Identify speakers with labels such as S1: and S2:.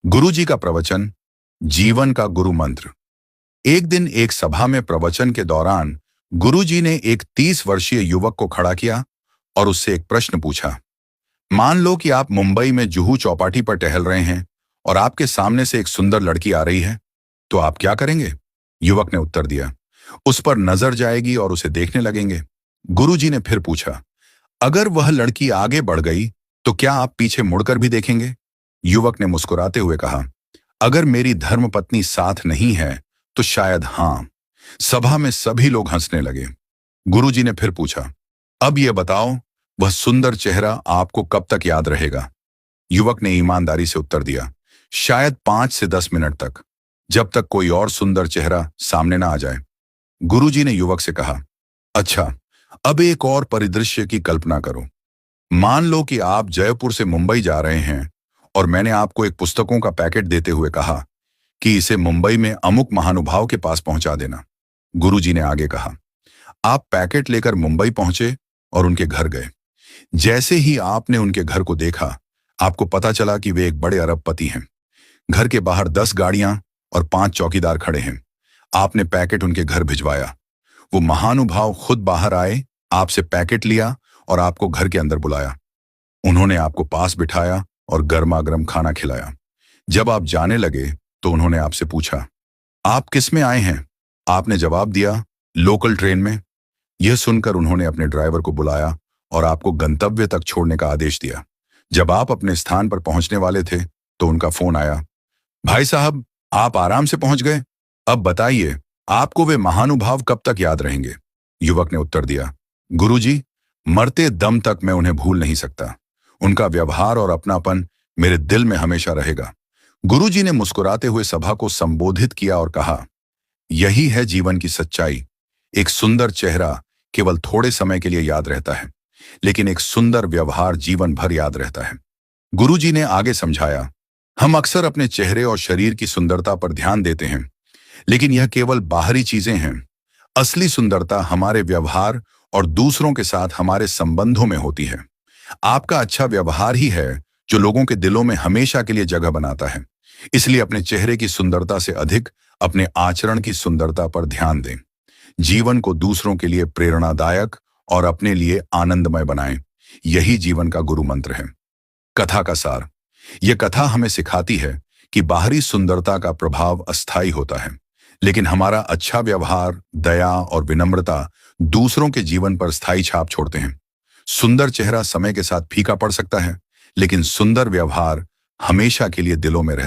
S1: गुरुजी का प्रवचन, जीवन का गुरु मंत्र। एक दिन एक सभा में प्रवचन के दौरान गुरुजी ने एक 30 वर्षीय युवक को खड़ा किया और उससे एक प्रश्न पूछा। मान लो कि आप मुंबई में जुहू चौपाटी पर टहल रहे हैं और आपके सामने से एक सुंदर लड़की आ रही है, तो आप क्या करेंगे? युवक ने उत्तर दिया, उस पर नजर जाएगी और उसे देखने लगेंगे। गुरुजी ने फिर पूछा, अगर वह लड़की आगे बढ़ गई तो क्या आप पीछे मुड़कर भी देखेंगे? युवक ने मुस्कुराते हुए कहा, अगर मेरी धर्मपत्नी साथ नहीं है तो शायद हां। सभा में सभी लोग हंसने लगे। गुरुजी ने फिर पूछा, अब यह बताओ, वह सुंदर चेहरा आपको कब तक याद रहेगा? युवक ने ईमानदारी से उत्तर दिया, शायद 5 से 10 मिनट तक, जब तक कोई और सुंदर चेहरा सामने ना आ जाए। गुरुजी ने युवक से कहा, अच्छा, अब एक और परिदृश्य की कल्पना करो। मान लो कि आप जयपुर से मुंबई जा रहे हैं और मैंने आपको एक पुस्तकों का पैकेट देते हुए कहा कि इसे मुंबई में अमुक महानुभाव के पास पहुंचा देना। गुरुजी ने आगे कहा, आप पैकेट लेकर मुंबई पहुंचे और उनके घर गए। जैसे ही आपने उनके घर को देखा, आपको पता चला कि वे एक बड़े अरबपति हैं। घर के बाहर 10 गाड़ियां और 5 चौकीदार खड़े हैं। आपने पैकेट उनके घर भिजवाया। वो महानुभाव खुद बाहर आए, आपसे पैकेट लिया और आपको घर के अंदर बुलाया। उन्होंने आपको पास बिठाया और गर्मा गर्म खाना खिलाया। जब आप जाने लगे तो उन्होंने आपसे पूछा, आप किस में आए हैं? आपने जवाब दिया, लोकल ट्रेन में। यह सुनकर उन्होंने अपने ड्राइवर को बुलाया और आपको गंतव्य तक छोड़ने का आदेश दिया। जब आप अपने स्थान पर पहुंचने वाले थे तो उनका फोन आया, भाई साहब, आप आराम से पहुंच गए। अब बताइए, आपको वे महानुभाव कब तक याद रहेंगे? युवक ने उत्तर दिया, गुरुजी, मरते दम तक मैं उन्हें भूल नहीं सकता। उनका व्यवहार और अपनापन मेरे दिल में हमेशा रहेगा। गुरुजी ने मुस्कुराते हुए सभा को संबोधित किया और कहा, यही है जीवन की सच्चाई। एक सुंदर चेहरा केवल थोड़े समय के लिए याद रहता है, लेकिन एक सुंदर व्यवहार जीवन भर याद रहता है। गुरुजी ने आगे समझाया, हम अक्सर अपने चेहरे और शरीर की सुंदरता पर ध्यान देते हैं, लेकिन यह केवल बाहरी चीजें हैं। असली सुंदरता हमारे व्यवहार और दूसरों के साथ हमारे संबंधों में होती है। आपका अच्छा व्यवहार ही है जो लोगों के दिलों में हमेशा के लिए जगह बनाता है। इसलिए अपने चेहरे की सुंदरता से अधिक अपने आचरण की सुंदरता पर ध्यान दें। जीवन को दूसरों के लिए प्रेरणादायक और अपने लिए आनंदमय बनाएं। यही जीवन का गुरु मंत्र है। कथा का सार। यह कथा हमें सिखाती है कि बाहरी सुंदरता का प्रभाव अस्थायी होता है, लेकिन हमारा अच्छा व्यवहार, दया और विनम्रता दूसरों के जीवन पर स्थायी छाप छोड़ते हैं। सुंदर चेहरा समय के साथ फीका पड़ सकता है, लेकिन सुंदर व्यवहार हमेशा के लिए दिलों में रहता है।